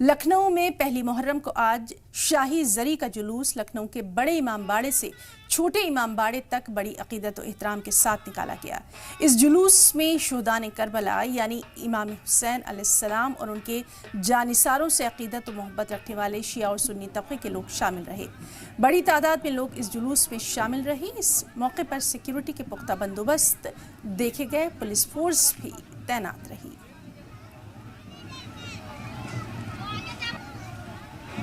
लखनऊ में पहली मुहर्रम को आज शाही जरी का जुलूस लखनऊ के बड़े इमामबाड़े से छोटे इमामबाड़े तक बड़ी अकीदत और एहतराम के साथ निकाला गया। इस जुलूस में शुहदान करबला यानी इमाम हुसैन अलैहिस्सलाम और उनके जानिसारों से अकीदत और मोहब्बत रखने वाले शिया और सुन्नी तबके के लोग शामिल रहे। बड़ी तादाद में लोग इस जुलूस में शामिल रहे। इस मौके पर सिक्योरिटी के पुख्ता बंदोबस्त देखे गए, पुलिस फोर्स भी तैनात रही।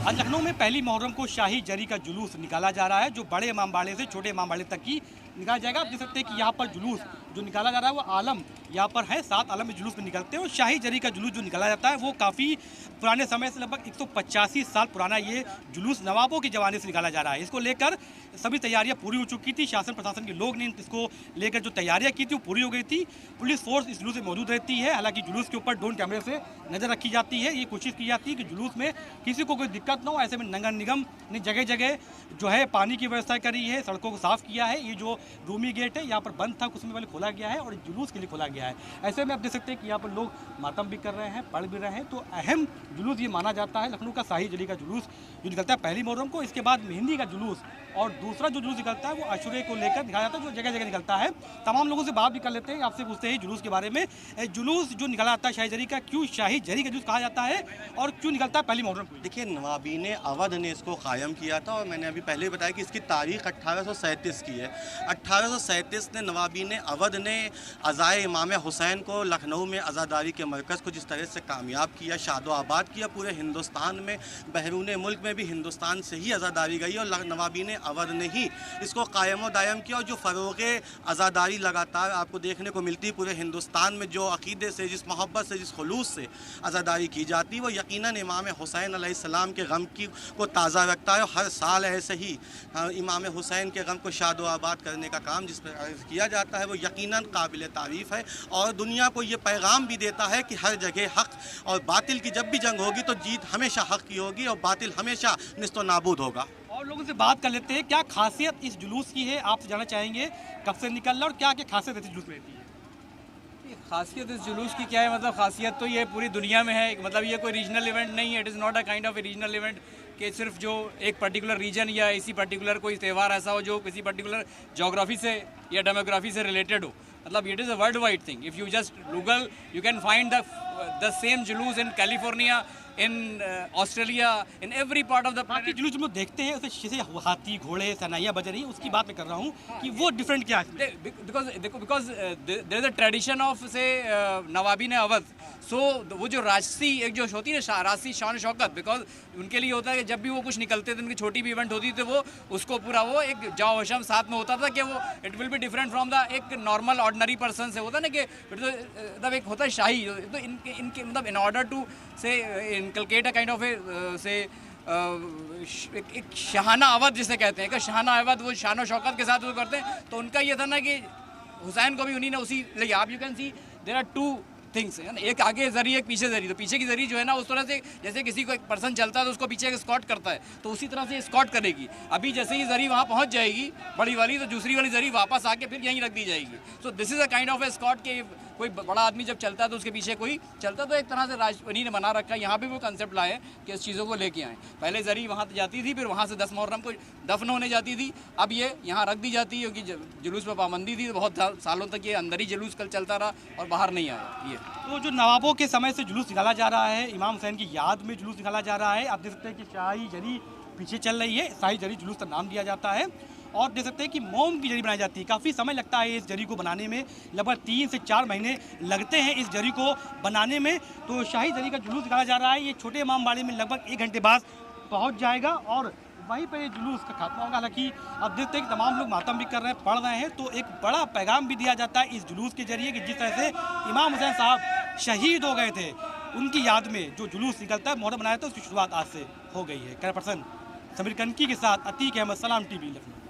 आज लखनऊ में पहली मुहर्रम को शाही जरी का जुलूस निकाला जा रहा है, जो बड़े इमामबाड़े से छोटे इमामबाड़े तक की निकाला जाएगा। आप देख सकते हैं कि यहाँ पर जुलूस जो निकाला जा रहा है वो आलम यहाँ पर है, 7 आलम में जुलूस में निकलते हैं। और शाही जरी का जुलूस जो निकाला जाता है वो काफ़ी पुराने समय से, लगभग 185 साल पुराना ये जुलूस नवाबों के ज़माने से निकाला जा रहा है। इसको लेकर सभी तैयारियां पूरी हो चुकी थी। शासन प्रशासन के लोग ने इसको लेकर जो तैयारियां की थी वो पूरी हो गई थी। पुलिस फोर्स इस जुलूस में मौजूद रहती है। हालांकि जुलूस के ऊपर ड्रोन कैमरे से नज़र रखी जाती है। ये कोशिश की जाती है कि जुलूस में किसी को कोई दिक्कत ना हो। ऐसे में नगर निगम ने जगह जगह जो है पानी की व्यवस्था करी है, सड़कों को साफ किया है। ये जो रूमी गेट है यहाँ पर बंद था, कुछ समय पहले खोला गया है और जुलूस के लिए खोला गया है। ऐसे में आप देख सकते हैं कि यहाँ पर लोग मातम भी कर रहे हैं, पढ़ भी रहे हैं। तो अहम जुलूस ये माना जाता है लखनऊ का शाही जरी का जुलूस जो निकलता है पहली मुहर्रम को। इसके बाद मेहंदी का जुलूस और दूसरा जो जुलूस निकलता है वो अशूरे को लेकर दिखाया जाता है, जो जगह जगह निकलता है। तमाम लोगों से बात भी कर लेते हैं, आपसे पूछते हैं जुलूस के बारे में। जुलूस जो निकला जाता है शाही जरी का, क्यों शाही जरी का जुलूस कहा जाता है और क्यों निकलता है पहली मुहर्रम को? देखिए, नवाबीन अवध ने इसको कायम किया था और मैंने अभी पहले बताया कि इसकी तारीख 1837 की है। 1837 में नवाबीन अवध ने अज़ाए इमाम हुसैन को लखनऊ में आज़ादारी के मरकज़ को जिस तरह से कामयाब किया, शादो आबाद किया, पूरे हिंदुस्तान में, बहरूने मुल्क में भी हिंदुस्तान से ही आज़ादारी गई और नवाबीन अवध ने ही इसको कायम दायम किया। और जो फ़रोग़ आज़ादारी लगातार आपको देखने को मिलती है पूरे हिंदुस्तान में, जो अक़ीदे से, जिस मोहब्बत से, जिस खुलूस से आज़ादारी की जाती है, वो यकीनन इमाम हुसैन अलैहिस्सलाम के गम को ताज़ा रखता है। और हर साल ऐसे ही इमाम हुसैन के गम को शादो आबाद करने का काम जिस पर किया जाता है वो यकीनन काबिल तारीफ़ है। और दुनिया को ये पैगाम भी देता है कि हर जगह हक़ और बातिल की जब भी जंग होगी तो जीत हमेशा हक़ की होगी और बातिल हमेशा निस्तो नाबूद होगा। और लोगों से बात कर लेते हैं, क्या खासियत इस जुलूस की है, आपसे जानना चाहेंगे। कब से निकल रहा और क्या क्या खासियत इस जुलूस में रहती है? खासियत इस जुलूस की क्या है? मतलब खासियत तो ये पूरी दुनिया में है। मतलब ये कोई रीजनल इवेंट नहीं है। It is not a kind of A regional event कि सिर्फ जो एक पर्टिकुलर रीजन या इसी पर्टिकुलर कोई त्यौहार ऐसा हो जो किसी पर्टिकुलर जोग्राफी से या डेमोग्राफी से रिलेटेड हो। मतलब it is a world wide thing. If you just google you can find the same जुलूस in California, in Australia, in every part of the बाकी जुलूस जो देखते हैं उसमें जैसे हाथी, घोड़े, सनाइयाँ बज रही हैं, उसकी बात मैं कर रहा हूँ कि वो डिफरेंट क्या है? Because there is a tradition of से नवाबीन अवध। सो वो जो राजसी एक जो होती है ना राजसी शान शौकत, बिकॉज उनके लिए होता है कि जब भी वो कुछ निकलते थे, उनकी छोटी भी इवेंट होती थी, तो वो उसको पूरा वो एक जाओ हशम साथ में होता था कि वो it will be different from the एक नॉर्मल ऑर्डनरी पर्सन से होता है ना कि मतलब एक होता है शाही। तो इनके मतलब इन ऑर्डर टू से इनकलकेट अ काइंड ऑफ से एक शहाना अवध जिसे कहते हैं कि शहाना अवध, वो शान शौकत के साथ वो करते हैं। तो उनका ये था ना कि हुसैन को भी उन्हीं ने उसी लिए, आप you can see there are 2 things है ना, एक आगे जरी एक पीछे जरी। तो पीछे की जरी जो है ना उस तरह से जैसे किसी को एक पर्सन चलता है तो उसको पीछे स्कॉट करता है, तो उसी तरह से स्कॉट करेगी। अभी जैसे ही जरी वहाँ पहुँच जाएगी बड़ी वाली, तो दूसरी वाली जरी वापस आके फिर यहीं रख दी जाएगी। So this is a kind of a स्कॉट के कोई बड़ा आदमी जब चलता है तो उसके पीछे कोई चलता है। तो एक तरह से राजवनी ने बना रखा है। यहाँ भी वो कंसेप्ट लाए कि इस चीज़ों को लेके आए। पहले जरी वहाँ जाती थी, फिर वहाँ से 10 मुहर्रम को दफन होने जाती थी। अब ये यहाँ रख दी जाती है क्योंकि जुलूस पर पाबंदी थी। बहुत सालों तक ये अंदर ही जुलूस कल चलता रहा और बाहर नहीं आया। ये तो जो नवाबों के समय से जुलूस निकाला जा रहा है, इमाम हुसैन की याद में जुलूस निकाला जा रहा है। आप देख सकते हैं कि शाही जरी पीछे चल रही है। शाही जरी जुलूस का नाम दिया जाता है। और देख सकते हैं कि मोम की जरी बनाई जाती है। काफ़ी समय लगता है इस जरी को बनाने में, लगभग 3 से 4 महीने लगते हैं इस जरी को बनाने में। तो शाही जरी का जुलूस निकाला जा रहा है। ये छोटे इमामबाड़े में लगभग 1 घंटे बाद पहुंच जाएगा और वहीं पर ये जुलूस का खात्मा होगा। हालांकि अब देखते हैं कि तमाम लोग मातम भी कर रहे हैं, पढ़ रहे हैं। तो एक बड़ा पैगाम भी दिया जाता है इस जुलूस के जरिए कि जिस तरह से इमाम हुसैन साहब शहीद हो गए थे, उनकी याद में जो जुलूस निकलता है, मुहर्रम मनाया था, उसकी शुरुआत आज से हो गई है। कैमरा पर्सन समीर कनकी के साथ अतीक अहमद, सलाम टीवी, लखनऊ।